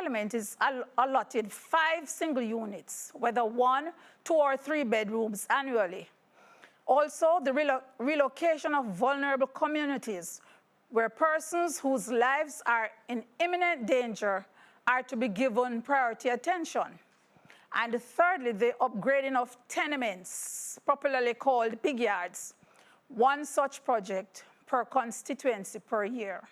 Parliament is allotted 5 single units, whether 1, 2, or 3 bedrooms annually. Also, the relocation of vulnerable communities where persons whose lives are in imminent danger are to be given priority attention. And thirdly, the upgrading of tenements, popularly called big yards, 1 such project per constituency per year.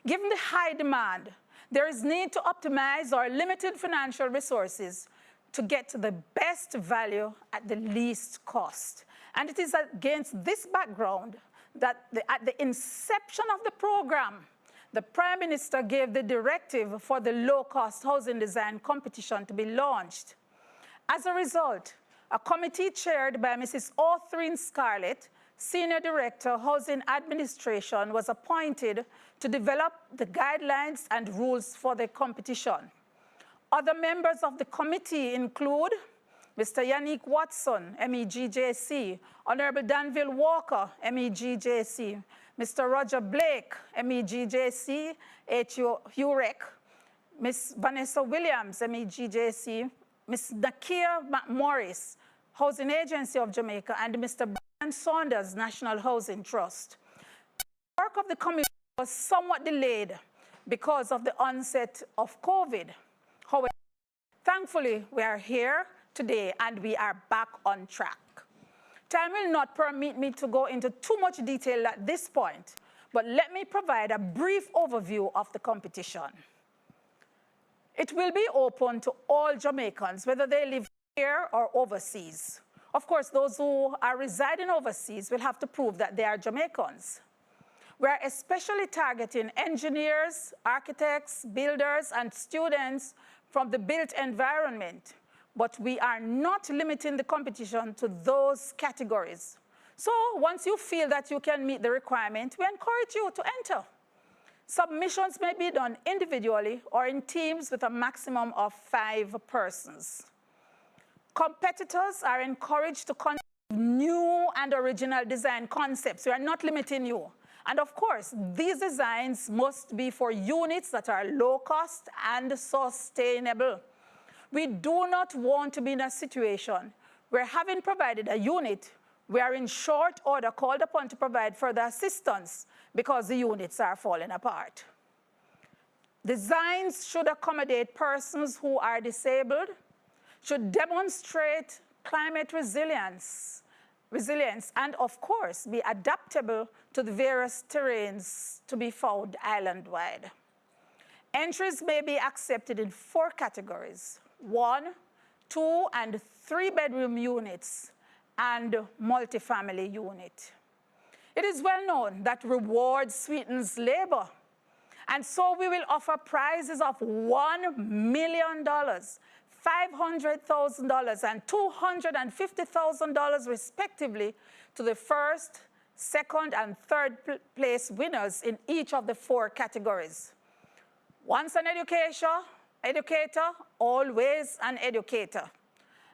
Given the high demand, there is need to optimize our limited financial resources to get to the best value at the least cost. And it is against this background that at the inception of the program, the Prime Minister gave the directive for the low-cost housing design competition to be launched. As a result, a committee chaired by Mrs. Authryn Scarlett, Senior Director, Housing Administration, was appointed to develop the guidelines and rules for the competition. Other members of the committee include Mr. Yannick Watson, MEGJC, Honorable Danville Walker, MEGJC, Mr. Roger Blake, MEGJC, HUREC, Ms. Vanessa Williams, MEGJC, Ms. Nakia McMorris, Housing Agency of Jamaica, and Mr. Brian Saunders, National Housing Trust. The work of the committee was somewhat delayed because of the onset of COVID. However, thankfully, we are here today and we are back on track. Time will not permit me to go into too much detail at this point, but let me provide a brief overview of the competition. It will be open to all Jamaicans, whether they live here or overseas. Of course, those who are residing overseas will have to prove that they are Jamaicans. We are especially targeting engineers, architects, builders, and students from the built environment, but we are not limiting the competition to those categories. So once you feel that you can meet the requirement, we encourage you to enter. Submissions may be done individually or in teams with a maximum of 5 persons. Competitors are encouraged to concept new and original design concepts. We are not limiting you. And of course, these designs must be for units that are low cost and sustainable. We do not want to be in a situation where, having provided a unit, we are in short order called upon to provide further assistance because the units are falling apart. Designs should accommodate persons who are disabled, should demonstrate climate resilience, and of course, be adaptable to the various terrains to be found island-wide. Entries may be accepted in 4 categories: 1, 2, and 3 bedroom units and multifamily unit. It is well known that reward sweetens labor, and so we will offer prizes of $1 million, $500,000, and $250,000 respectively to the first, second, and third place winners in each of the 4 categories. Once an educator, always an educator.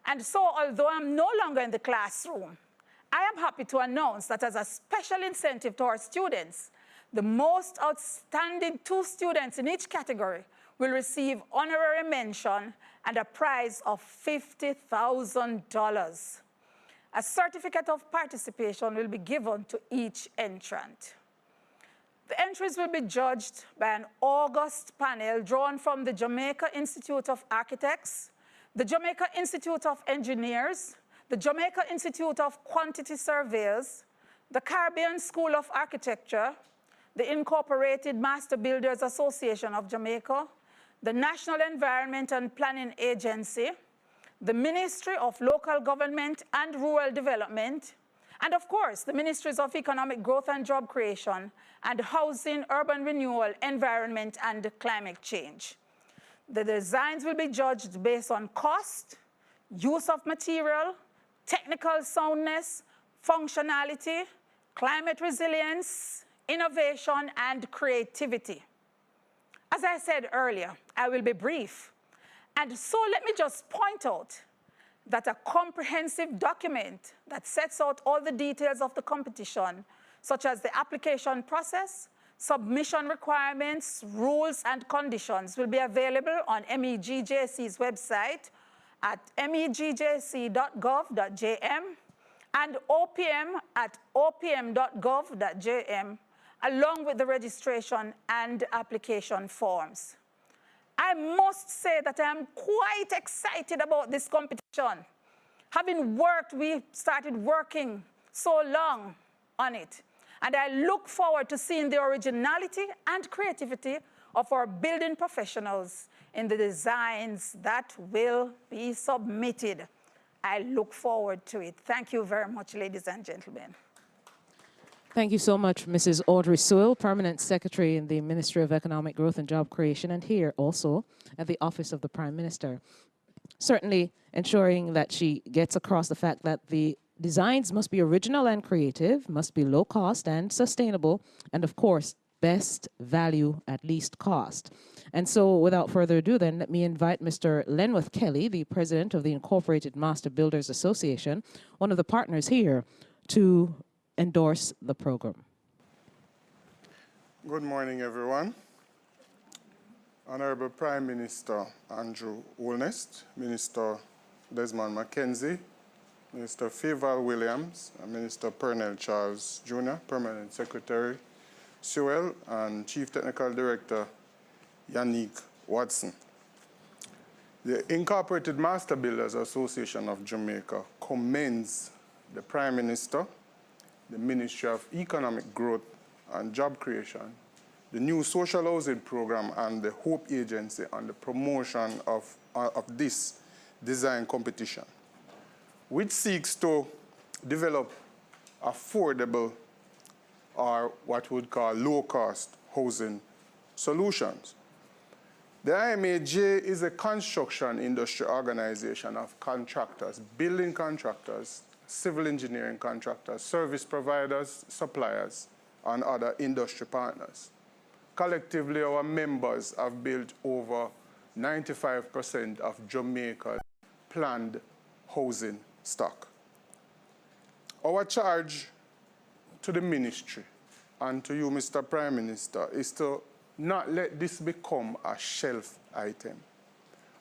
And so, although I'm no longer in the classroom, I am happy to announce that as a special incentive to our students, the most outstanding 2 students in each category will receive honorary mention and a prize of $50,000. A certificate of participation will be given to each entrant. The entries will be judged by an august panel drawn from the Jamaica Institute of Architects, the Jamaica Institute of Engineers, the Jamaica Institute of Quantity Surveyors, the Caribbean School of Architecture, the Incorporated Master Builders Association of Jamaica, the National Environment and Planning Agency, the Ministry of Local Government and Rural Development, and of course, the Ministries of Economic Growth and Job Creation, and Housing, Urban Renewal, Environment, and Climate Change. The designs will be judged based on cost, use of material, technical soundness, functionality, climate resilience, innovation, and creativity. As I said earlier, I will be brief. And so let me just point out that a comprehensive document that sets out all the details of the competition, such as the application process, Submission requirements, rules, and conditions will be available on MEGJC's website at megjc.gov.jm and OPM at opm.gov.jm, along with the registration and application forms. I must say that I am quite excited about this competition. We started working so long on it. And I look forward to seeing the originality and creativity of our building professionals in the designs that will be submitted. I look forward to it. Thank you very much, ladies and gentlemen. Thank you so much, Mrs. Audrey Sewell, Permanent Secretary in the Ministry of Economic Growth and Job Creation, and here also at the Office of the Prime Minister. Certainly ensuring that she gets across the fact that the designs must be original and creative, must be low cost and sustainable, and of course, best value at least cost. And so without further ado then, let me invite Mr. Lenworth Kelly, the President of the Incorporated Master Builders Association, one of the partners here, to endorse the program. Good morning, everyone. Honorable Prime Minister Andrew Holnest, Minister Desmond McKenzie, Minister Faval Williams, and Minister Pernell Charles Jr., Permanent Secretary Sewell, and Chief Technical Director Yannick Watson. The Incorporated Master Builders Association of Jamaica commends the Prime Minister, the Ministry of Economic Growth and Job Creation, the new social housing program, and the Hope Agency on the promotion of this design competition, which seeks to develop affordable or what we would call low-cost housing solutions. The IMAJ is a construction industry organization of contractors, building contractors, civil engineering contractors, service providers, suppliers, and other industry partners. Collectively, our members have built over 95% of Jamaica's planned housing stock. Our charge to the ministry and to you, Mr. Prime Minister, is to not let this become a shelf item,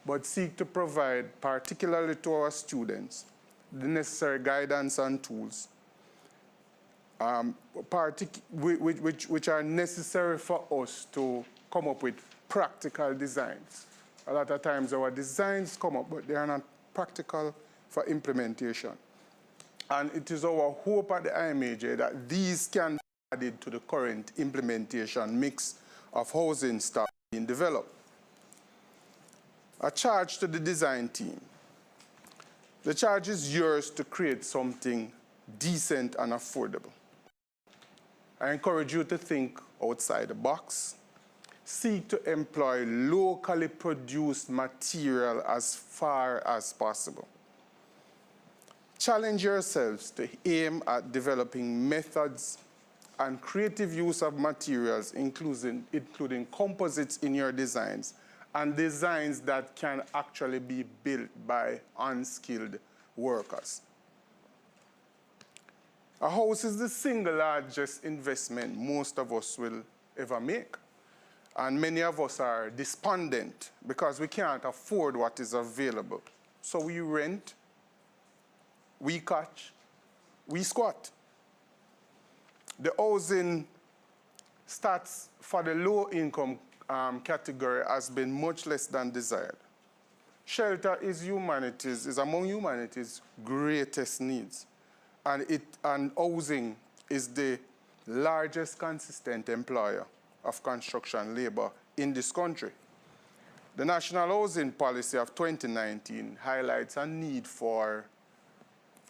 but seek to provide, particularly to our students, the necessary guidance and tools which are necessary for us to come up with practical designs. A lot of times our designs come up, but they are not practical for implementation. And it is our hope at the IMAJ that these can be added to the current implementation mix of housing stock being developed. A charge to the design team. The charge is yours to create something decent and affordable. I encourage you to think outside the box. Seek to employ locally produced material as far as possible. Challenge yourselves to aim at developing methods and creative use of materials, including composites in your designs, and designs that can actually be built by unskilled workers. A house is the single largest investment most of us will ever make. And many of us are despondent because we can't afford what is available. So we rent, we catch, we squat. The housing stats for the low-income category has been much less than desired. Shelter is among humanity's greatest needs. And housing is the largest consistent employer of construction labor in this country. The National Housing Policy of 2019 highlights a need for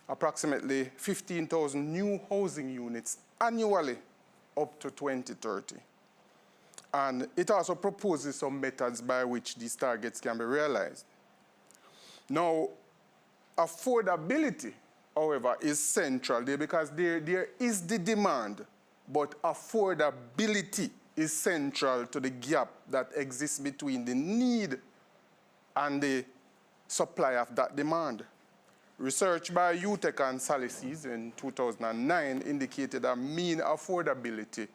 approximately 15,000 new housing units annually up to 2030. And it also proposes some methods by which these targets can be realized. Now, affordability, however, is central there because there is the demand, but affordability is central to the gap that exists between the need and the supply of that demand. Research by UTEC and Salises in 2009 indicated a mean affordability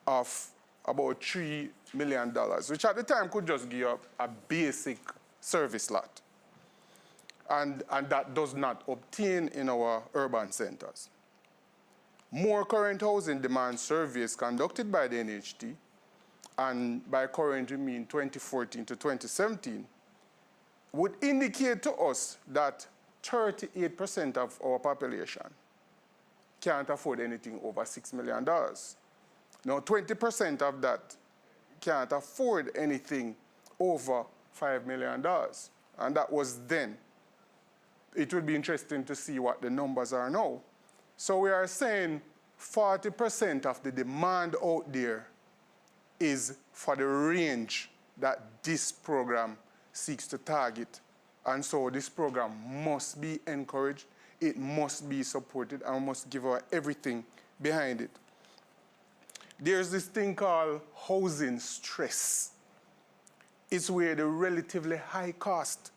of about $3 million, which at the time could just give up a basic service lot. And that does not obtain in our urban centers. More current housing demand surveys conducted by the NHT, and by current we mean 2014 to 2017, would indicate to us that 38% of our population can't afford anything over $6 million. Now, 20% of that can't afford anything over $5 million. And that was then. It would be interesting to see what the numbers are now. So we are saying 40% of the demand out there is for the range that this program seeks to target. And so this program must be encouraged, it must be supported, and we must give her everything behind it. There's this thing called housing stress. It's where the relatively high cost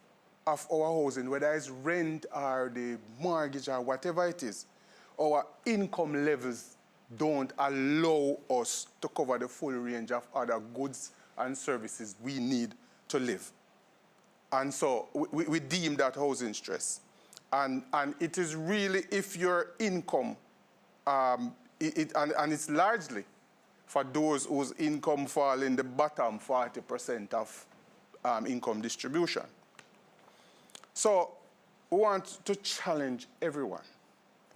of our housing, whether it's rent or the mortgage or whatever it is, our income levels don't allow us to cover the full range of other goods and services we need to live. And so we deem that housing stress. And it is really if your income, and it's largely for those whose income fall in the bottom 40% of income distribution. So we want to challenge everyone,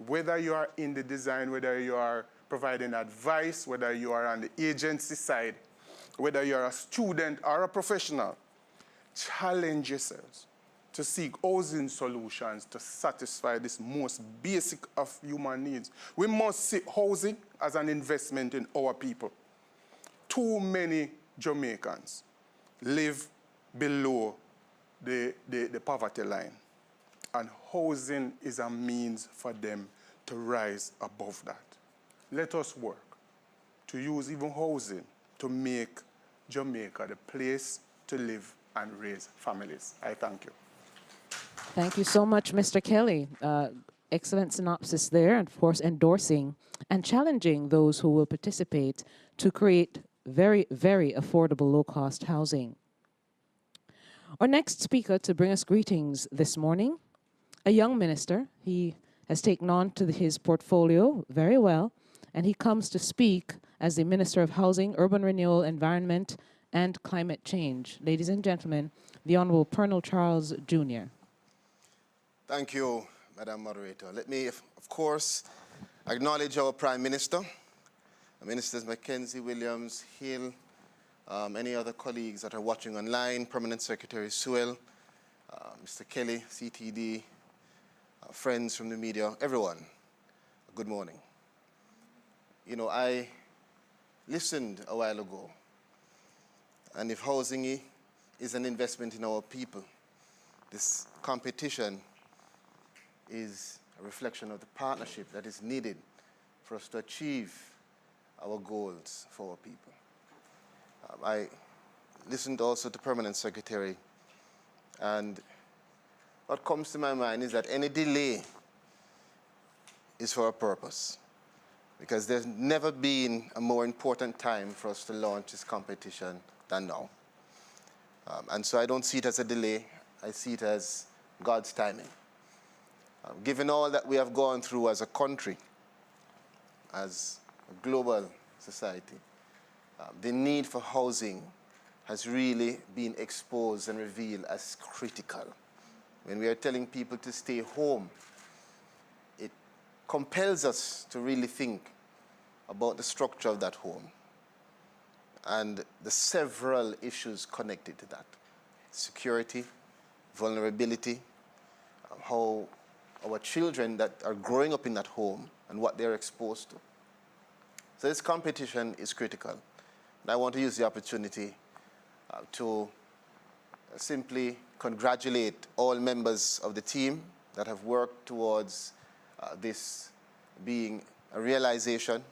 whether you are in the design, whether you are providing advice, whether you are on the agency side, whether you're a student or a professional, challenge yourselves to seek housing solutions to satisfy this most basic of human needs. We must see housing as an investment in our people. Too many Jamaicans live below the poverty line, and housing is a means for them to rise above that. Let us work to use even housing to make Jamaica the place to live and raise families. I thank you. Thank you so much, Mr. Kelly. Excellent synopsis there, and of course endorsing and challenging those who will participate to create very, very affordable low-cost housing. Our next speaker to bring us greetings this morning, a young minister. He has taken on to his portfolio very well, and he comes to speak as the Minister of Housing, Urban Renewal, Environment, and Climate Change. Ladies and gentlemen, the Honorable Pernell Charles Jr. Thank you, Madam Moderator. Let me, of course, acknowledge our Prime Minister, Ministers Mackenzie, Williams, Hill, any other colleagues that are watching online, Permanent Secretary Sewell, Mr. Kelly, CTD, friends from the media, everyone, good morning. You know, I listened a while ago, and if housing is an investment in our people, this competition is a reflection of the partnership that is needed for us to achieve our goals for our people. I listened also to Permanent Secretary, and what comes to my mind is that any delay is for a purpose, because there's never been a more important time for us to launch this competition than now. And so I don't see it as a delay, I see it as God's timing. Given all that we have gone through as a country, as a global society, the need for housing has really been exposed and revealed as critical. When we are telling people to stay home, it compels us to really think about the structure of that home and the several issues connected to that. Security, vulnerability, how our children that are growing up in that home and what they're exposed to. So this competition is critical. And I want to use the opportunity to simply congratulate all members of the team that have worked towards this being a realization.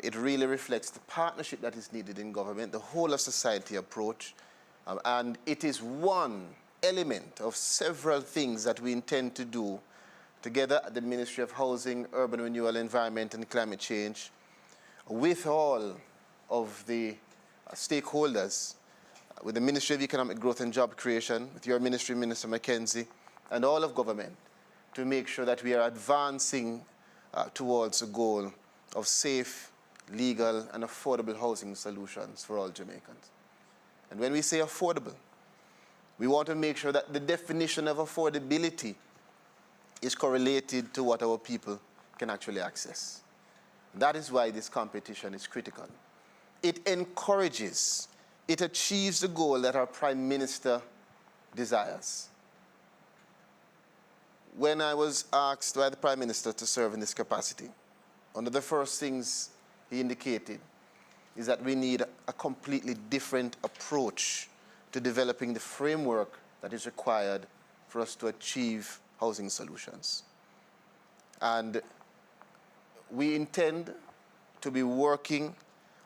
It really reflects the partnership that is needed in government, the whole of society approach, and it is one element of several things that we intend to do together at the Ministry of Housing, Urban Renewal, Environment, and Climate Change with all of the stakeholders, with the Ministry of Economic Growth and Job Creation, with your ministry, Minister Mackenzie, and all of government, to make sure that we are advancing towards a goal of safe, legal, and affordable housing solutions for all Jamaicans. And when we say affordable, we want to make sure that the definition of affordability is correlated to what our people can actually access. That is why this competition is critical. It encourages, it achieves the goal that our Prime Minister desires. When I was asked by the Prime Minister to serve in this capacity, one of the first things he indicated is that we need a completely different approach to developing the framework that is required for us to achieve housing solutions. And we intend to be working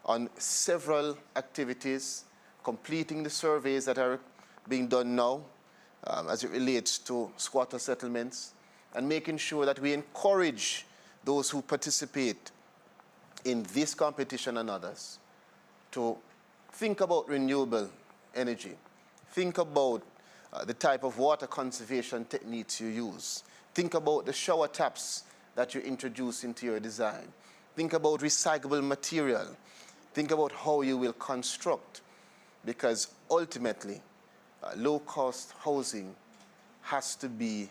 on several activities, completing the surveys that are being done now as it relates to squatter settlements, and making sure that we encourage those who participate in this competition and others to think about renewable energy, think about the type of water conservation techniques you use, think about the shower taps that you introduce into your design, think about recyclable material, think about how you will construct, because ultimately low-cost housing has to be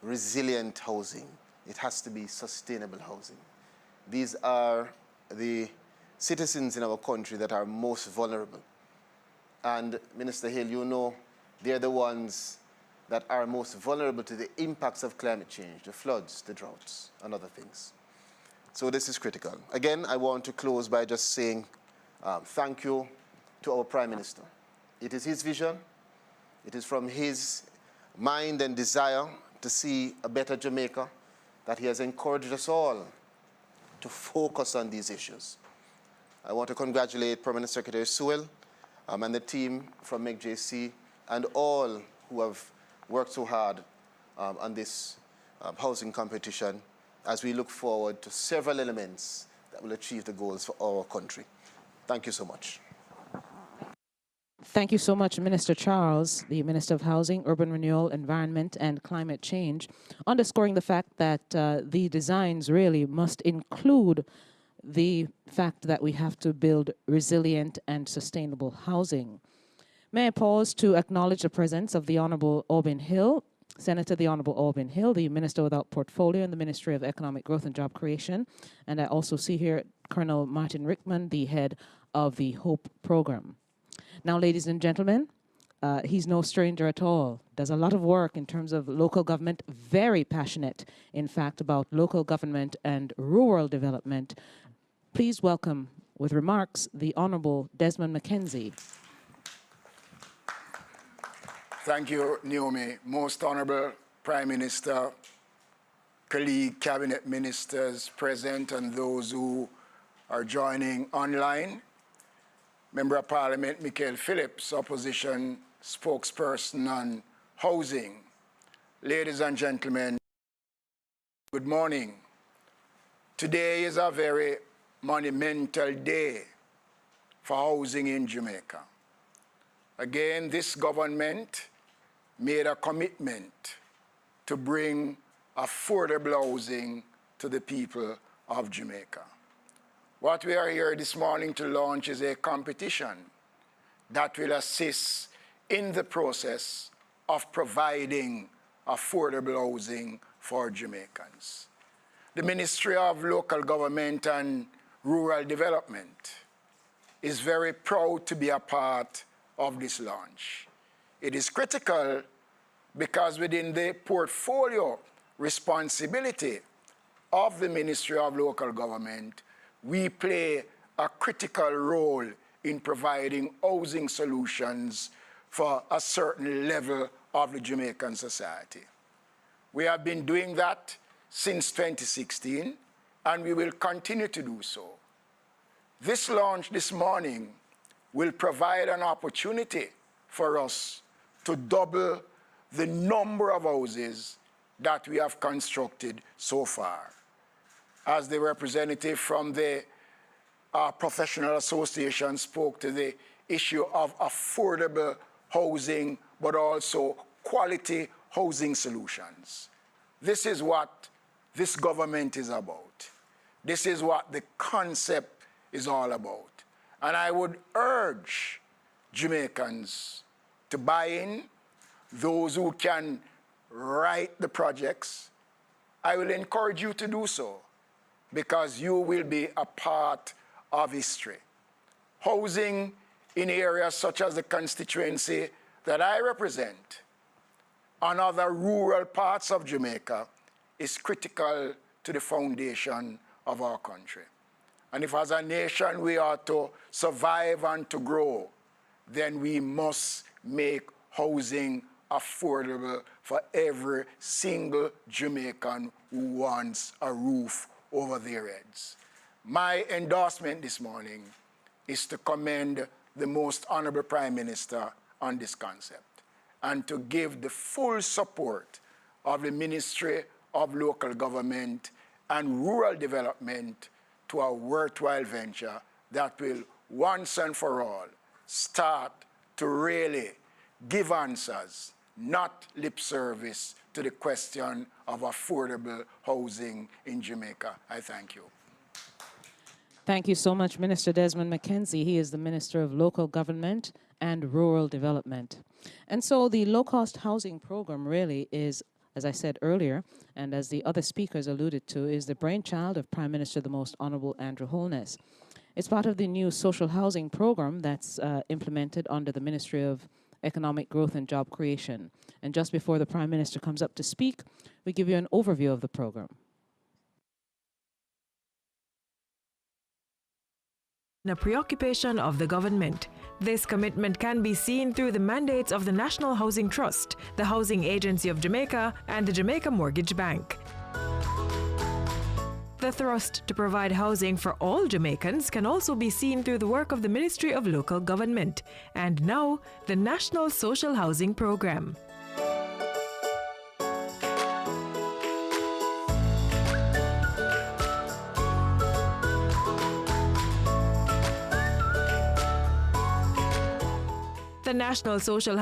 resilient housing. It has to be sustainable housing. These are the citizens in our country that are most vulnerable. And Minister Hill, you know, they're the ones that are most vulnerable to the impacts of climate change, the floods, the droughts, and other things. So this is critical. Again, I want to close by just saying thank you to our Prime Minister. It is his vision. It is from his mind and desire to see a better Jamaica that he has encouraged us all to focus on these issues. I want to congratulate Permanent Secretary Sewell and the team from MECJC and all who have worked so hard on this housing competition as we look forward to several elements that will achieve the goals for our country. Thank you so much. Thank you so much, Minister Charles, the Minister of Housing, Urban Renewal, Environment and Climate Change, underscoring the fact that the designs really must include the fact that we have to build resilient and sustainable housing. May I pause to acknowledge the presence of the Honourable Aubin Hill, Senator the Honourable Aubin Hill, the Minister without Portfolio in the Ministry of Economic Growth and Job Creation. And I also see here Colonel Martin Rickman, the head of the HOPE program. Now, ladies and gentlemen, he's no stranger at all. Does a lot of work in terms of local government, very passionate, in fact, about local government and rural development. Please welcome, with remarks, the Honourable Desmond Mackenzie. Thank you, Naomi. Most Honourable Prime Minister, colleague cabinet ministers present and those who are joining online. Member of Parliament Michael Phillips, Opposition spokesperson on housing. Ladies and gentlemen, good morning. Today is a very monumental day for housing in Jamaica. Again, this government made a commitment to bring affordable housing to the people of Jamaica. What we are here this morning to launch is a competition that will assist in the process of providing affordable housing for Jamaicans. The Ministry of Local Government and Rural Development is very proud to be a part of this launch. It is critical because within the portfolio responsibility of the Ministry of Local Government, we play a critical role in providing housing solutions for a certain level of the Jamaican society. We have been doing that since 2016, and we will continue to do so. This launch this morning will provide an opportunity for us to double the number of houses that we have constructed so far. As the representative from the professional association spoke to the issue of affordable housing, but also quality housing solutions. This is what this government is about. This is what the concept is all about. And I would urge Jamaicans to buy in, those who can write the projects. I will encourage you to do so because you will be a part of history. Housing in areas such as the constituency that I represent and other rural parts of Jamaica is critical to the foundation of our country. And if as a nation we are to survive and to grow, then we must make housing affordable for every single Jamaican who wants a roof over their heads. My endorsement this morning is to commend the Most Honorable Prime Minister on this concept and to give the full support of the Ministry of Local Government and Rural Development to a worthwhile venture that will once and for all start to really give answers, not lip service, to the question of affordable housing in Jamaica. I thank you. Thank you so much, Minister Desmond McKenzie. He is the Minister of Local Government and Rural Development. And so the low-cost housing program really is, as I said earlier, and as the other speakers alluded to, is the brainchild of Prime Minister the Most Honorable Andrew Holness. It's part of the new social housing program that's implemented under the Ministry of Economic Growth and Job Creation. And just before the Prime Minister comes up to speak, we give you an overview of the program. A preoccupation of the government. This commitment can be seen through the mandates of the National Housing Trust, the Housing Agency of Jamaica, and the Jamaica Mortgage Bank. The thrust to provide housing for all Jamaicans can also be seen through the work of the Ministry of Local Government, and now the National Social Housing Program. The National Social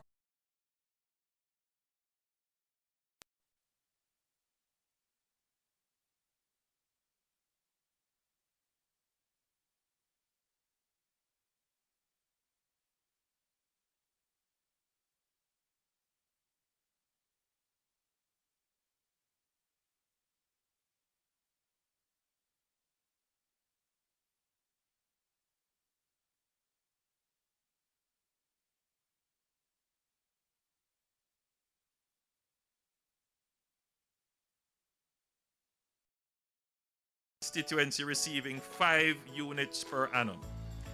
constituency receiving 5 units per annum.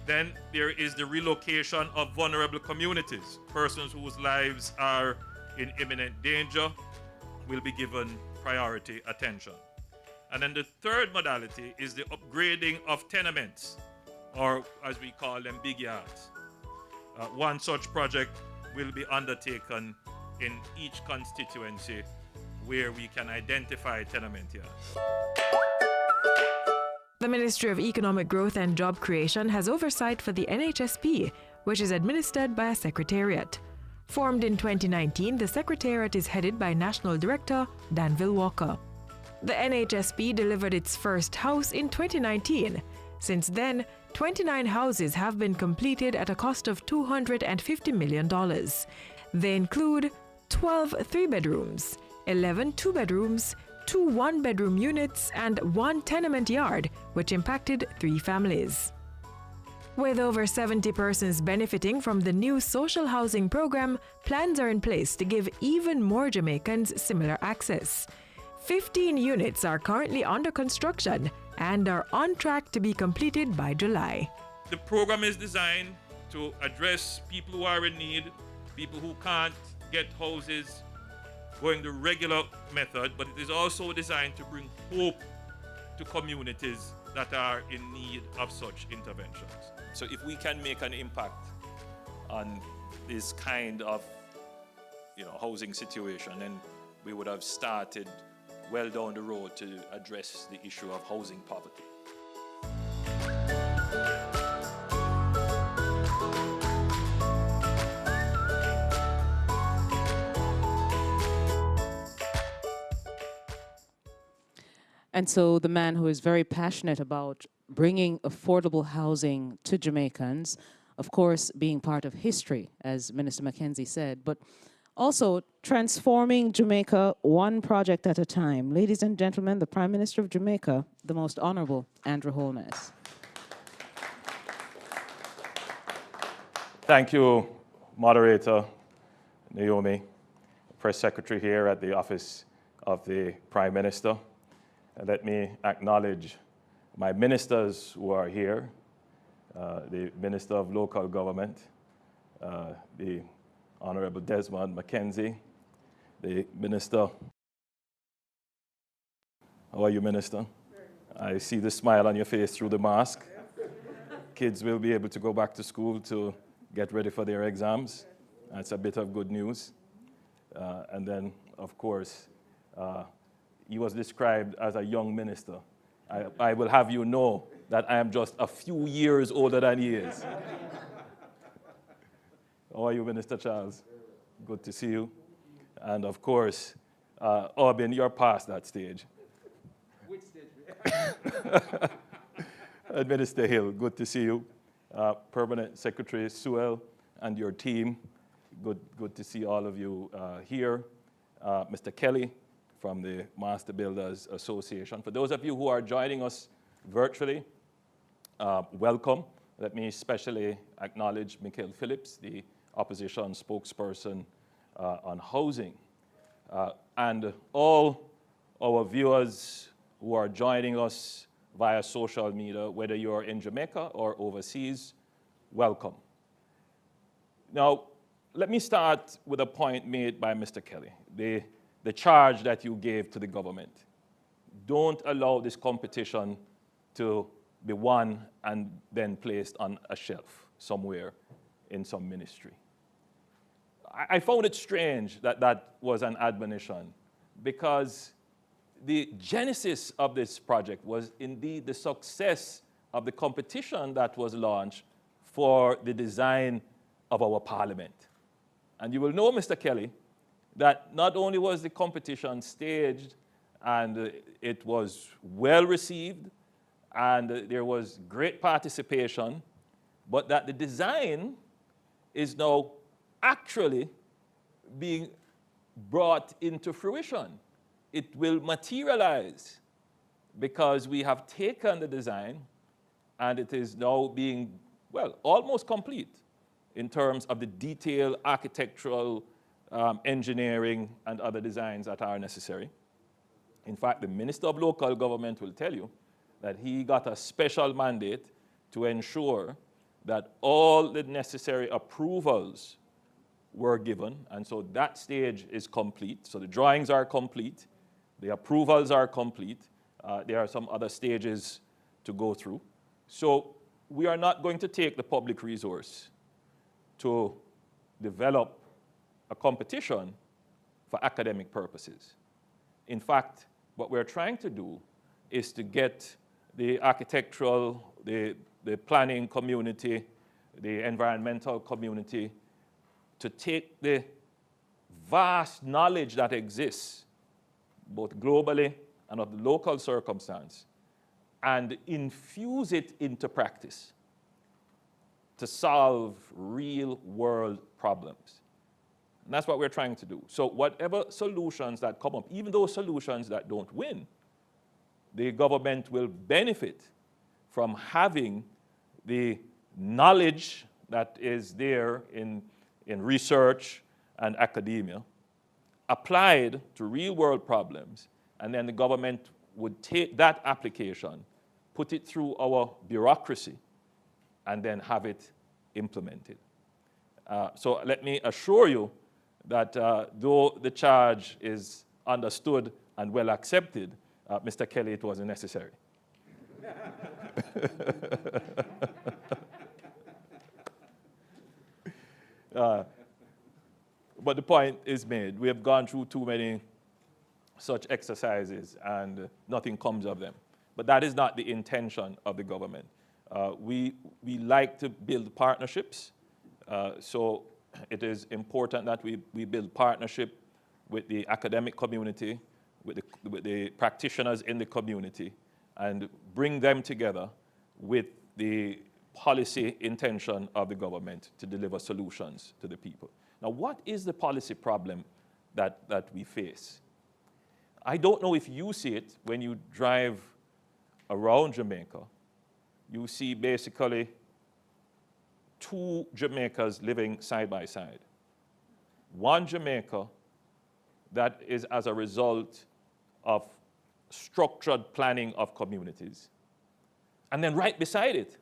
Then there is the relocation of vulnerable communities. Persons whose lives are in imminent danger will be given priority attention. And then the third modality is the upgrading of tenements, or as we call them, big yards. One such project will be undertaken in each constituency where we can identify tenement yards. The Ministry of Economic Growth and Job Creation has oversight for the NHSP, which is administered by a secretariat. Formed in 2019, the secretariat is headed by National Director Danville Walker. The NHSP delivered its first house in 2019. Since then, 29 houses have been completed at a cost of $250 million. They include 12 3-bedrooms, 11 2-bedrooms, 2 1-bedroom units, and 1 tenement yard, which impacted 3 families. With over 70 persons benefiting from the new social housing program, plans are in place to give even more Jamaicans similar access. 15 units are currently under construction and are on track to be completed by July. The program is designed to address people who are in need, people who can't get houses going the regular method, but it is also designed to bring hope to communities that are in need of such interventions. So if we can make an impact on this kind of housing situation, then we would have started well down the road to address the issue of housing poverty. And so the man who is very passionate about bringing affordable housing to Jamaicans, of course, being part of history, as Minister Mackenzie said, but also transforming Jamaica one project at a time. Ladies and gentlemen, the Prime Minister of Jamaica, the Most Honorable Andrew Holness. Thank you, Moderator Naomi, Press Secretary here at the Office of the Prime Minister. And let me acknowledge my ministers who are here, the Minister of Local Government, the Honorable Desmond Mackenzie, the Minister. How are you, Minister? I see the smile on your face through the mask. Kids will be able to go back to school to get ready for their exams. That's a bit of good news. And then, of course, he was described as a young minister. I will have you know that I am just a few years older than he is. How are you, Minister Charles? Good to see you. And of course, Orbin, you're past that stage. Which stage? And Minister Hill, good to see you. Permanent Secretary Sewell and your team, good to see all of you here. Mr. Kelly from the Master Builders Association. For those of you who are joining us virtually, welcome. Let me especially acknowledge Mikhail Phillips, the opposition spokesperson on housing. And all our viewers who are joining us via social media, whether you're in Jamaica or overseas, welcome. Now, let me start with a point made by Mr. Kelly, the charge that you gave to the government. Don't allow this competition to be won and then placed on a shelf somewhere in some ministry. I found it strange that that was an admonition, because the genesis of this project was indeed the success of the competition that was launched for the design of our parliament. And you will know, Mr. Kelly, that not only was the competition staged and it was well received and there was great participation, but that the design is now actually being brought into fruition. It will materialize because we have taken the design and it is now being, well, almost complete in terms of the detailed architectural engineering and other designs that are necessary. In fact, the Minister of Local Government will tell you that he got a special mandate to ensure that all the necessary approvals were given, and so that stage is complete. So the drawings are complete, the approvals are complete. There are some other stages to go through. So we are not going to take the public resource to develop a competition for academic purposes. In fact, what we're trying to do is to get the architectural, the planning community, the environmental community to take the vast knowledge that exists, both globally and of the local circumstance, and infuse it into practice to solve real-world problems. And that's what we're trying to do. So whatever solutions that come up, even those solutions that don't win, the government will benefit from having the knowledge that is there in research and academia applied to real-world problems, and then the government would take that application, put it through our bureaucracy, and then have it implemented. So let me assure you that though the charge is understood and well accepted, Mr. Kelly, it wasn't necessary. But the point is made. We have gone through too many such exercises and nothing comes of them. But that is not the intention of the government. We like to build partnerships. So it is important that we build partnership with the academic community, with the practitioners in the community and bring them together with the policy intention of the government to deliver solutions to the people. Now, what is the policy problem that we face? I don't know if you see it when you drive around Jamaica. You see basically two Jamaicas living side by side. One Jamaica that is as a result of structured planning of communities. And then right beside it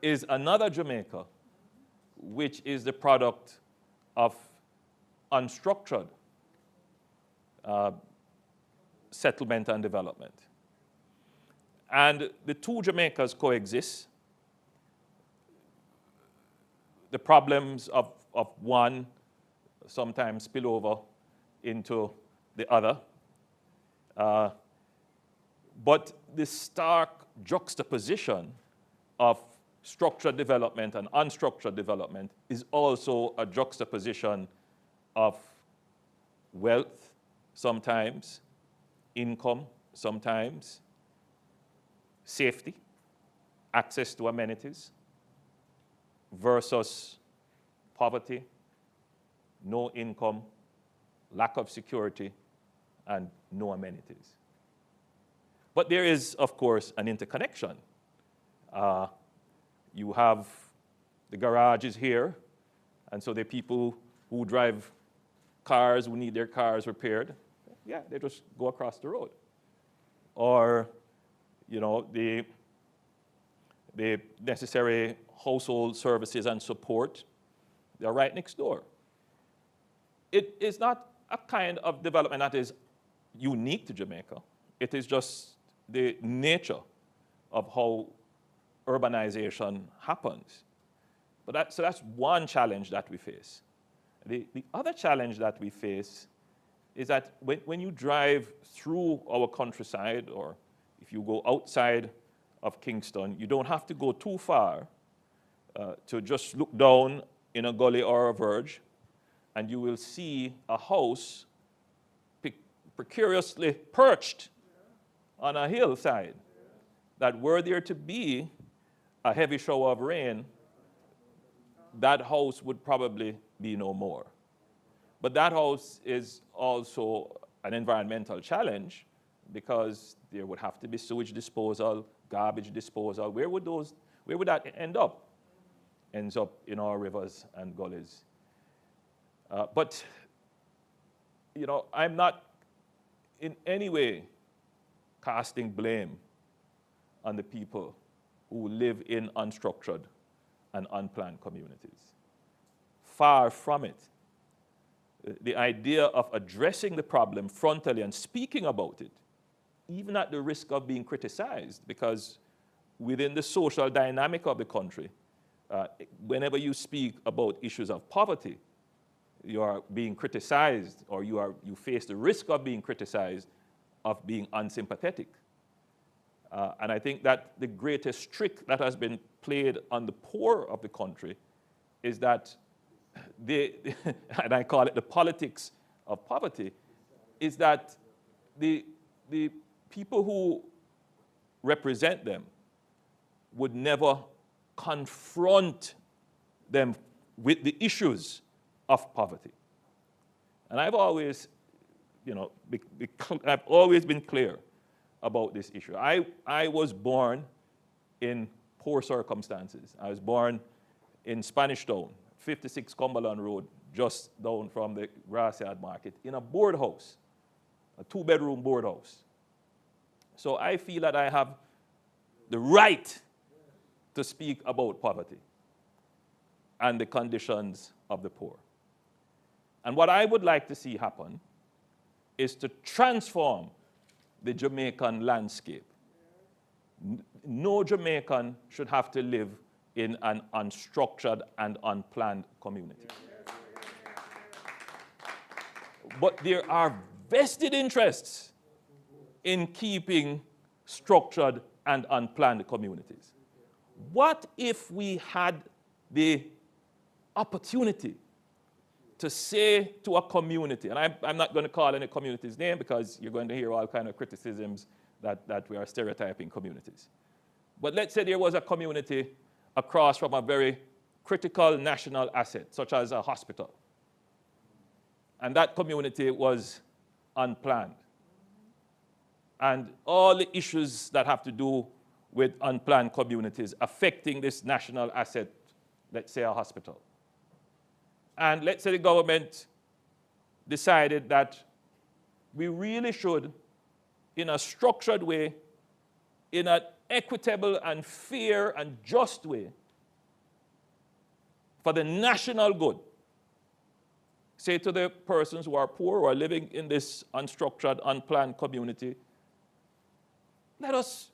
is another Jamaica, which is the product of unstructured settlement and development. And the two Jamaicas coexist. The problems of one sometimes spill over into the other. But the stark juxtaposition of structured development and unstructured development is also a juxtaposition of wealth sometimes, income sometimes, safety, access to amenities, versus poverty, no income, lack of security, and no amenities. But there is, of course, an interconnection. You have the garages here, and so the people who drive cars, who need their cars repaired, yeah, they just go across the road. Or, you know, the necessary household services and support, they're right next door. It is not a kind of development that is unique to Jamaica. It is just the nature of how urbanization happens. But so that's one challenge that we face. The other challenge that we face is that when you drive through our countryside, or if you go outside of Kingston, you don't have to go too far to just look down in a gully or a verge, and you will see a house precariously perched on a hillside that were there to be a heavy shower of rain, that house would probably be no more. But that house is also an environmental challenge because there would have to be sewage disposal, garbage disposal. Where would that end up? Ends up in our rivers and gullies. But, you know, I'm not in any way casting blame on the people who live in unstructured and unplanned communities. Far from it. The idea of addressing the problem frontally and speaking about it, even at the risk of being criticized, because within the social dynamic of the country, whenever you speak about issues of poverty, you are being criticized, or you face the risk of being criticized of being unsympathetic. And I think that the greatest trick that has been played on the poor of the country is that and I call it the politics of poverty, is that the people who represent them would never confront them with the issues of poverty. And I've always, you know, I've always been clear about this issue. I was born in poor circumstances. I was born in Spanish Town, 56 Cumberland Road, just down from the Grassyard Market, in a board house, a 2-bedroom board house. So I feel that I have the right to speak about poverty and the conditions of the poor. And what I would like to see happen is to transform the Jamaican landscape. No Jamaican should have to live in an unstructured and unplanned community. But there are vested interests in keeping structured and unplanned communities. What if we had the opportunity to say to a community, and I'm not going to call any community's name because you're going to hear all kind of criticisms that we are stereotyping communities. But let's say there was a community across from a very critical national asset, such as a hospital. And that community was unplanned. And all the issues that have to do with unplanned communities affecting this national asset, let's say a hospital. And let's say the government decided that we really should, in a structured way, in an equitable and fair and just way, for the national good, say to the persons who are poor, who are living in this unstructured, unplanned community, let us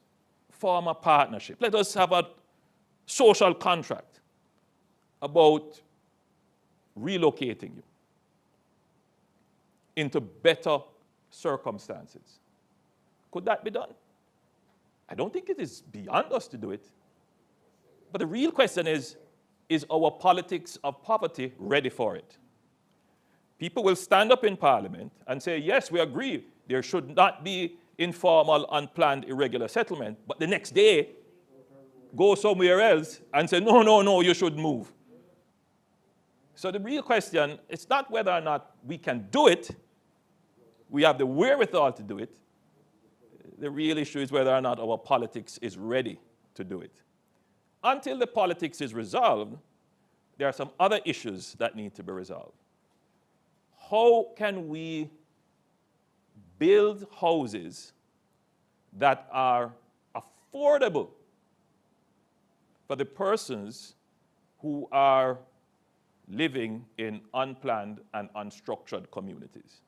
form a partnership. Let us have a social contract about relocating you into better circumstances. Could that be done? I don't think it is beyond us to do it. But the real question is our politics of poverty ready for it? People will stand up in Parliament and say, yes, we agree, there should not be informal, unplanned, irregular settlement, but the next day, go somewhere else and say, no, you should move. So the real question, it's not whether or not we can do it, we have the wherewithal to do it. The real issue is whether or not our politics is ready to do it. Until the politics is resolved, there are some other issues that need to be resolved. How can we build houses that are affordable for the persons who are living in unplanned and unstructured communities?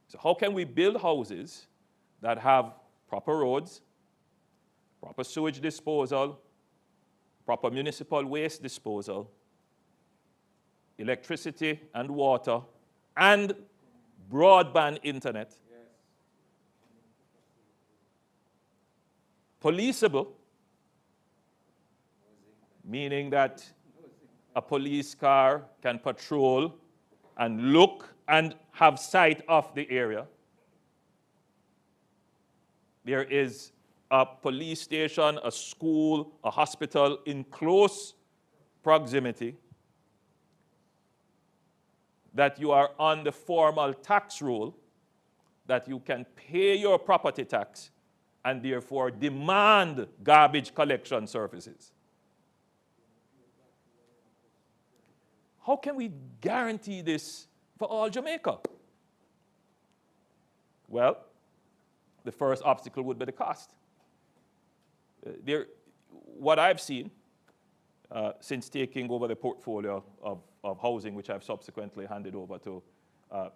So how can we build houses that have proper roads, proper sewage disposal, proper municipal waste disposal, electricity and water, and broadband internet, policeable, meaning that a police car can patrol and look and have sight of the area. There is a police station, a school, a hospital in close proximity, that you are on the formal tax roll, that you can pay your property tax and therefore demand garbage collection services. How can we guarantee this for all Jamaica? Well, the first obstacle would be the cost. What I've seen since taking over the portfolio of housing, which I've subsequently handed over to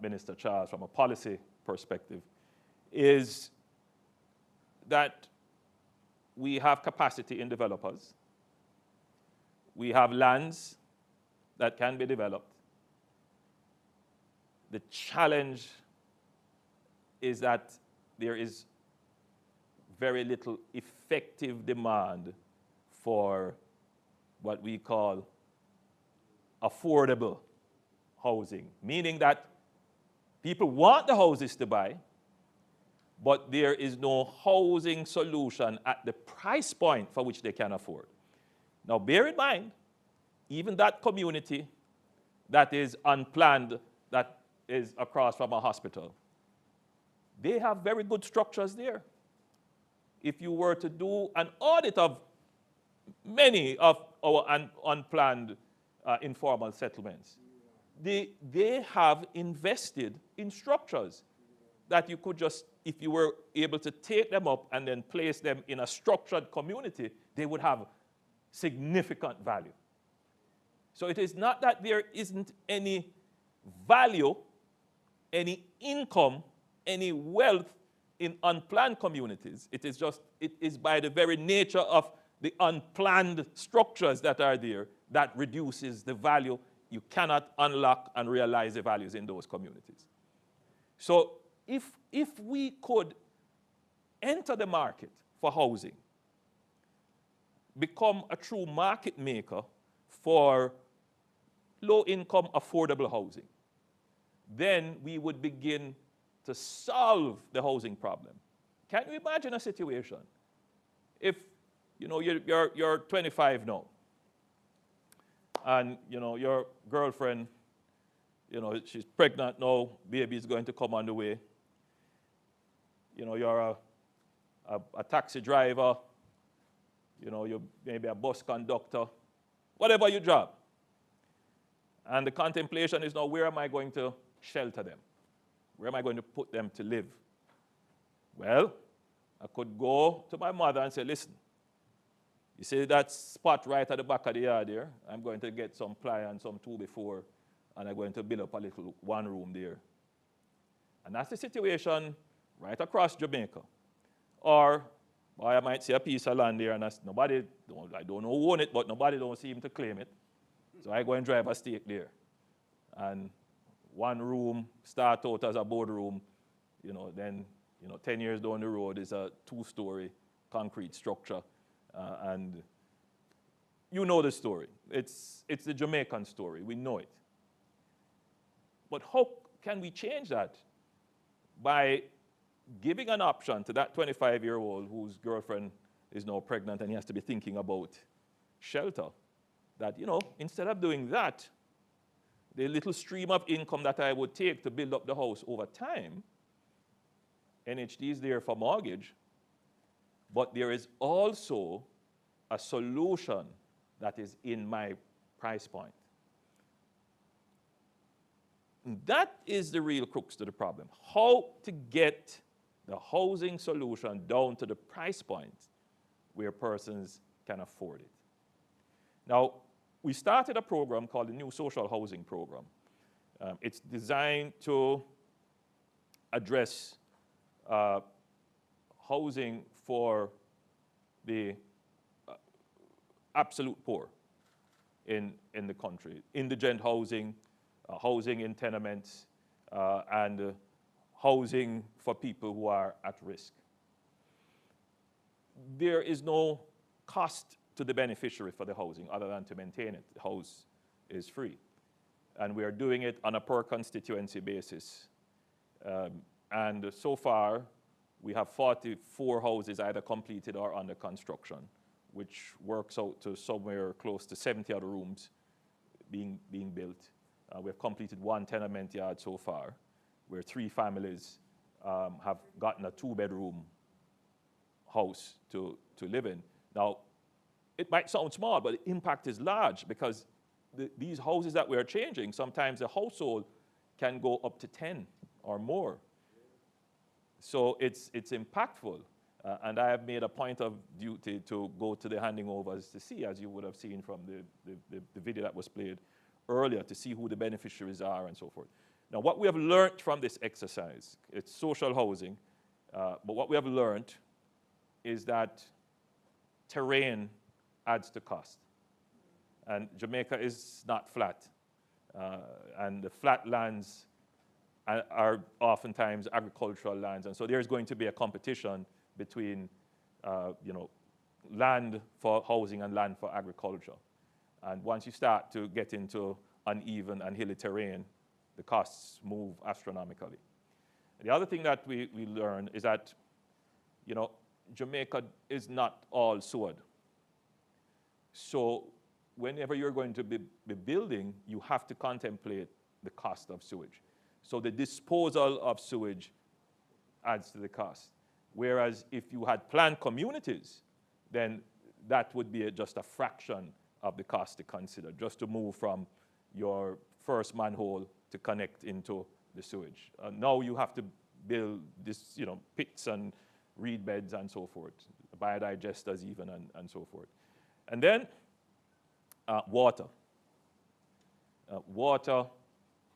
Minister Charles from a policy perspective, is that we have capacity in developers. We have lands that can be developed. The challenge is that there is very little effective demand for what we call affordable housing, meaning that people want the houses to buy, but there is no housing solution at the price point for which they can afford. Now, bear in mind, even that community that is unplanned, that is across from a hospital, they have very good structures there. If you were to do an audit of many of our unplanned informal settlements, they have invested in structures that you could just, if you were able to take them up and then place them in a structured community, they would have significant value. So it is not that there isn't any value, any income, any wealth in unplanned communities. It is by the very nature of the unplanned structures that are there that reduces the value. You cannot unlock and realize the values in those communities. So if we could enter the market for housing, become a true market maker for low-income affordable housing, then we would begin to solve the housing problem. Can you imagine a situation if you're 25 now, and your girlfriend, she's pregnant now, baby is going to come on the way. You're a taxi driver, you're maybe a bus conductor, whatever your job. And the contemplation is now, where am I going to shelter them? Where am I going to put them to live? Well, I could go to my mother and say, listen, you see that spot right at the back of the yard there? I'm going to get some ply and some 2x4, and I'm going to build up a little one room there. And that's the situation right across Jamaica. Or I might see a piece of land there, and I don't know who own it, but nobody don't seem to claim it. So I go and drive a stake there. And one room start out as a boardroom, then 10 years down the road is a 2-story concrete structure. And you know the story. It's the Jamaican story. We know it. But how can we change that? By giving an option to that 25-year-old whose girlfriend is now pregnant and he has to be thinking about shelter. That, instead of doing that, the little stream of income that I would take to build up the house over time, NHD is there for mortgage, but there is also a solution that is in my price point. And that is the real crux to the problem. How to get the housing solution down to the price point where persons can afford it. Now, we started a program called the New Social Housing Program. It's designed to address housing for the absolute poor in the country. Indigent housing, housing in tenements, and housing for people who are at risk. There is no cost to the beneficiary for the housing other than to maintain it. The house is free. And we are doing it on a per constituency basis. And so far, we have 44 houses either completed or under construction, which works out to somewhere close to 70 other rooms being built. We have completed 1 tenement yard so far, where 3 families have gotten a 2-bedroom house to live in. Now, it might sound small, but the impact is large because these houses that we are changing, sometimes a household can go up to 10 or more. So it's impactful. And I have made a point of duty to go to the handing overs to see, as you would have seen from the video that was played earlier, to see who the beneficiaries are and so forth. Now, what we have learned from this exercise, it's social housing, but what we have learned is that terrain adds to cost. And Jamaica is not flat. And the flat lands are oftentimes agricultural lands. And so there's going to be a competition between land for housing and land for agriculture. And once you start to get into uneven and hilly terrain, the costs move astronomically. The other thing that we learn is that, Jamaica is not all sewed. So whenever you're going to be building, you have to contemplate the cost of sewage. So the disposal of sewage adds to the cost. Whereas if you had planned communities, then that would be just a fraction of the cost to consider, just to move from your first manhole to connect into the sewage. Now you have to build this, pits and reed beds and so forth, biodigesters even and so forth. And then water. Water,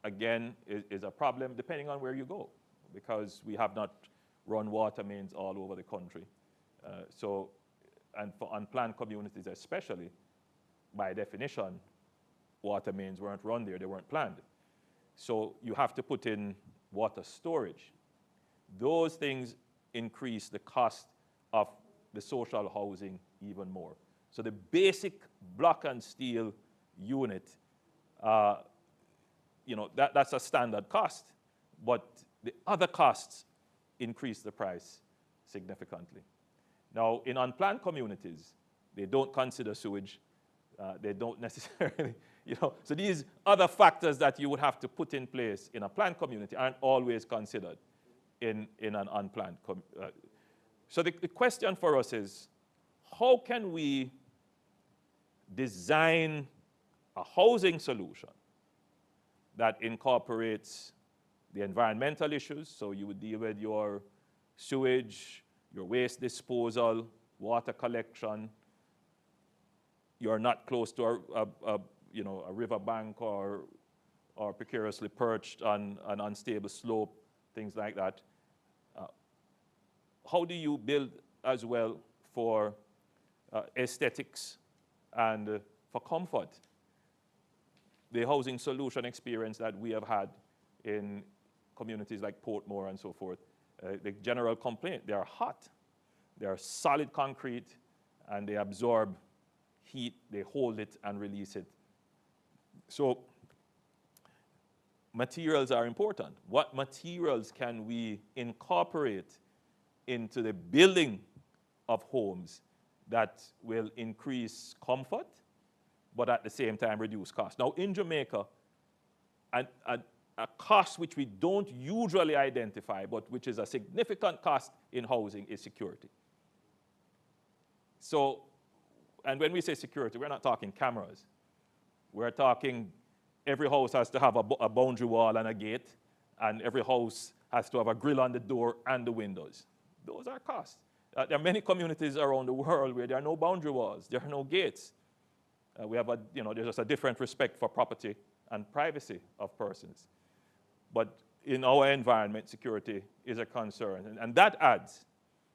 again, is a problem depending on where you go, because we have not run water mains all over the country. And for unplanned communities especially, by definition, water mains weren't run there, they weren't planned. So you have to put in water storage. Those things increase the cost of the social housing even more. So the basic block and steel unit that's a standard cost. But the other costs increase the price significantly. Now, in unplanned communities, they don't consider sewage. They don't necessarily, so these other factors that you would have to put in place in a planned community aren't always considered in an unplanned community. So the question for us is, how can we design a housing solution that incorporates the environmental issues? So you would deal with your sewage, your waste disposal, water collection. You're not close to a river bank or precariously perched on an unstable slope, things like that. How do you build as well for aesthetics and for comfort? The housing solution experience that we have had in communities like Portmore and so forth, the general complaint, they are hot, they are solid concrete, and they absorb heat, they hold it and release it. So materials are important. What materials can we incorporate into the building of homes that will increase comfort, but at the same time reduce cost? Now, in Jamaica, a cost which we don't usually identify, but which is a significant cost in housing, is security. So, and when we say security, we're not talking cameras. We're talking every house has to have a boundary wall and a gate, and every house has to have a grill on the door and the windows. Those are costs. There are many communities around the world where there are no boundary walls, there are no gates. We have there's just a different respect for property and privacy of persons. But in our environment, security is a concern, and that adds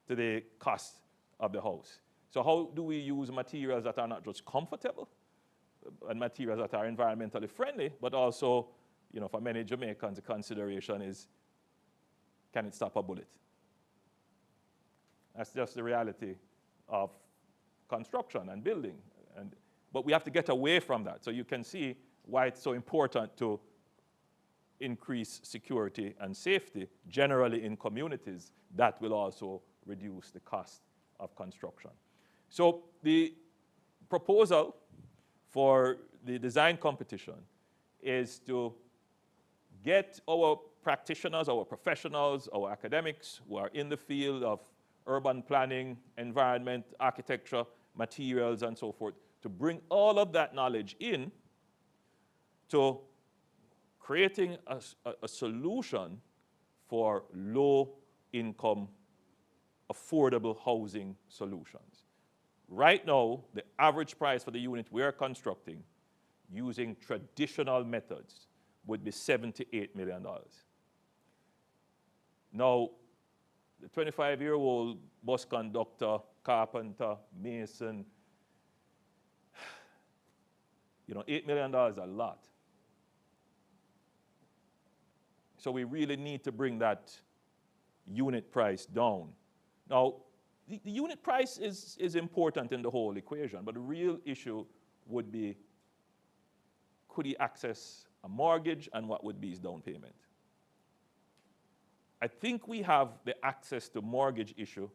to the cost of the house. So how do we use materials that are not just comfortable, and materials that are environmentally friendly, but also, for many Jamaicans, the consideration is, can it stop a bullet? That's just the reality of construction and building. But we have to get away from that. So you can see why it's so important to increase security and safety generally in communities. That will also reduce the cost of construction. So the proposal for the design competition is to get our practitioners, our professionals, our academics who are in the field of urban planning, environment, architecture, materials, and so forth, to bring all of that knowledge in to creating a solution for low-income, affordable housing solutions. Right now, the average price for the unit we are constructing using traditional methods would be $78 million. Now, the 25-year-old bus conductor, carpenter, mason, $8 million is a lot. So we really need to bring that unit price down. Now, the unit price is important in the whole equation, but the real issue would be, could he access a mortgage, and what would be his down payment? I think we have the access to mortgage issue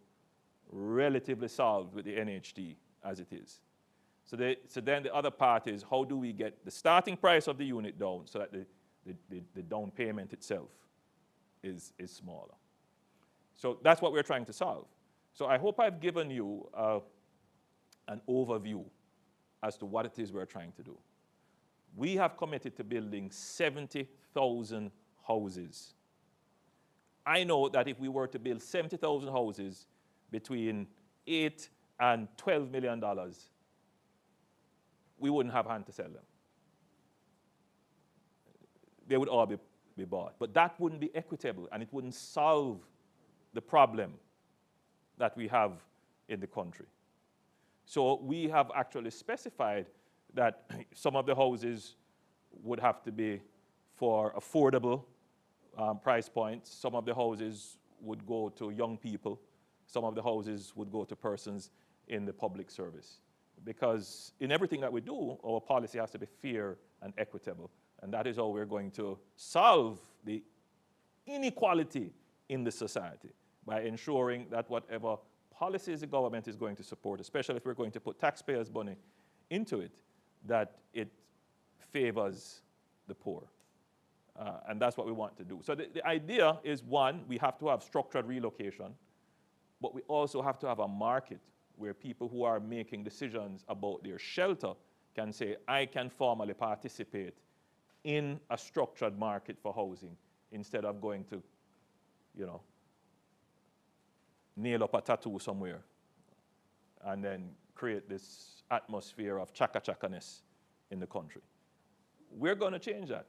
relatively solved with the NHT as it is. So then the other part is, how do we get the starting price of the unit down so that the down payment itself is smaller? So that's what we're trying to solve. So I hope I've given you an overview as to what it is we're trying to do. We have committed to building 70,000 houses. I know that if we were to build 70,000 houses between $8 and $12 million, we wouldn't have hand to sell them. They would all be bought. But that wouldn't be equitable, and it wouldn't solve the problem that we have in the country. So we have actually specified that some of the houses would have to be for affordable price points. Some of the houses would go to young people. Some of the houses would go to persons in the public service. because in everything that we do, our policy has to be fair and equitable. And that is how we're going to solve the inequality in the society, by ensuring that whatever policies the government is going to support, especially if we're going to put taxpayers' money into it, that it favors the poor. And that's what we want to do. So the idea is, one, we have to have structured relocation, but we also have to have a market where people who are making decisions about their shelter can say, I can formally participate in a structured market for housing instead of going to, nail up a tattoo somewhere and then create this atmosphere of chaka-chaka-ness in the country. We're going to change that.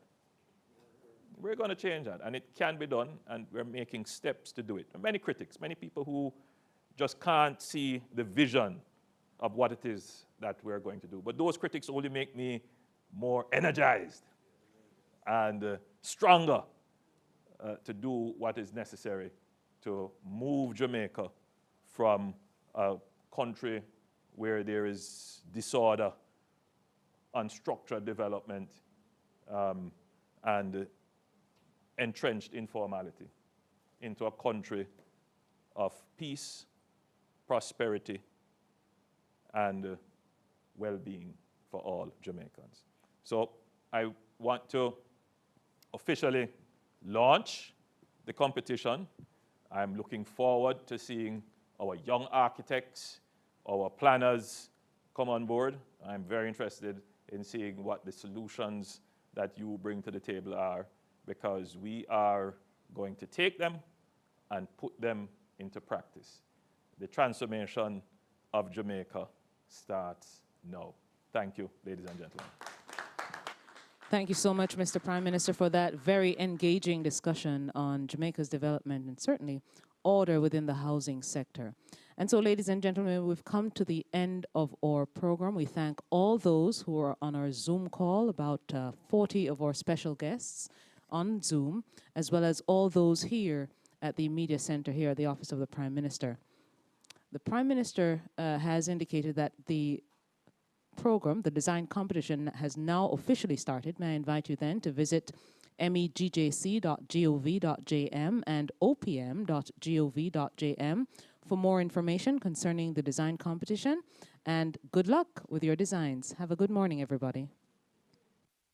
We're going to change that, and it can be done, and we're making steps to do it. Many critics, many people who just can't see the vision of what it is that we're going to do. But those critics only make me more energized and stronger to do what is necessary to move Jamaica from a country where there is disorder, unstructured development, and entrenched informality, into a country of peace, prosperity, and well-being for all Jamaicans. So I want to officially launch the competition. I'm looking forward to seeing our young architects, our planners come on board. I'm very interested in seeing what the solutions that you bring to the table are, because we are going to take them and put them into practice. The transformation of Jamaica starts now. Thank you, ladies and gentlemen. Thank you so much, Mr. Prime Minister, for that very engaging discussion on Jamaica's development and certainly order within the housing sector. And so, ladies and gentlemen, we've come to the end of our program. We thank all those who are on our Zoom call, about 40 of our special guests on Zoom, as well as all those here at the Media Center here at the Office of the Prime Minister. The Prime Minister has indicated that the program, the design competition, has now officially started. May I invite you then to visit megjc.gov.jm and opm.gov.jm for more information concerning the design competition. And good luck with your designs. Have a good morning, everybody.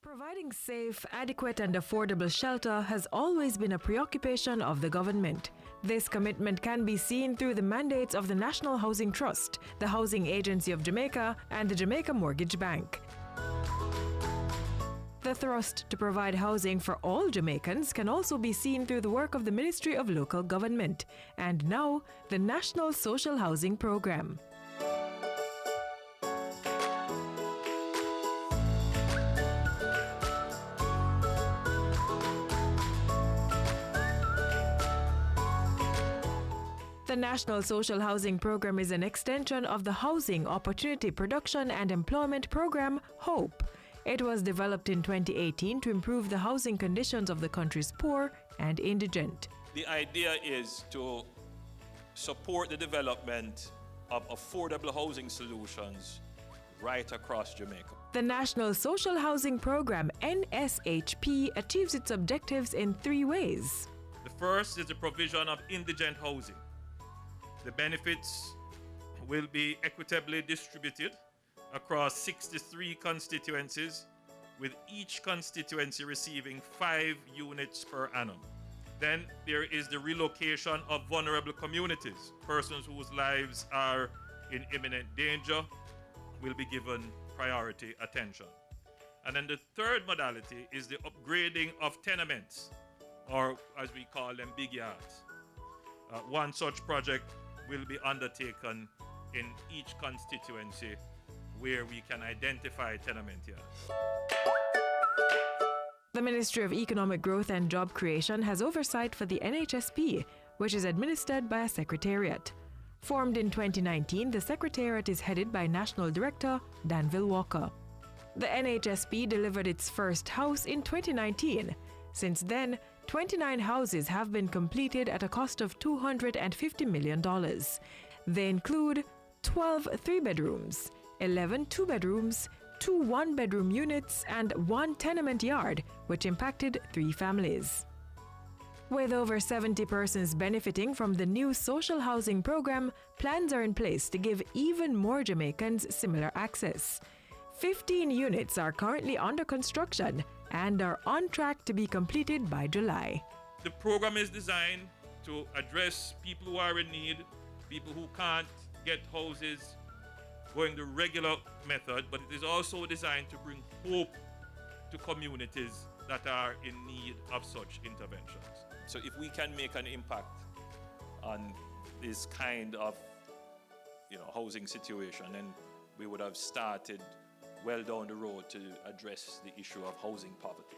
Providing safe, adequate and affordable shelter has always been a preoccupation of the government. This commitment can be seen through the mandates of the National Housing Trust, the Housing Agency of Jamaica and the Jamaica Mortgage Bank. The thrust to provide housing for all Jamaicans can also be seen through the work of the Ministry of Local Government and now the National Social Housing Program. The National Social Housing Program is an extension of the Housing Opportunity Production and Employment Program, HOPE. It was developed in 2018 to improve the housing conditions of the country's poor and indigent. The idea is to support the development of affordable housing solutions right across Jamaica. The National Social Housing Program, NSHP, achieves its objectives in 3 ways. The first is the provision of indigent housing. The benefits will be equitably distributed across 63 constituencies, with each constituency receiving 5 units per annum. Then there is the relocation of vulnerable communities. Persons whose lives are in imminent danger will be given priority attention. And then the third modality is the upgrading of tenements, or as we call them, big yards. One such project will be undertaken in each constituency where we can identify tenement yards. The Ministry of Economic Growth and Job Creation has oversight for the NHSP, which is administered by a secretariat. Formed in 2019, the secretariat is headed by National Director Danville Walker. The NHSP delivered its first house in 2019. Since then, 29 houses have been completed at a cost of $250 million. They include 12 3-bedrooms, 11 two-bedrooms, 2 one-bedroom units, and 1 tenement yard, which impacted 3 families. With over 70 persons benefiting from the new social housing program, plans are in place to give even more Jamaicans similar access. 15 units are currently under construction and are on track to be completed by July. The program is designed to address people who are in need, people who can't get houses going the regular method, but it is also designed to bring hope to communities that are in need of such interventions. So if we can make an impact on this kind of housing situation, then we would have started well down the road to address the issue of housing poverty.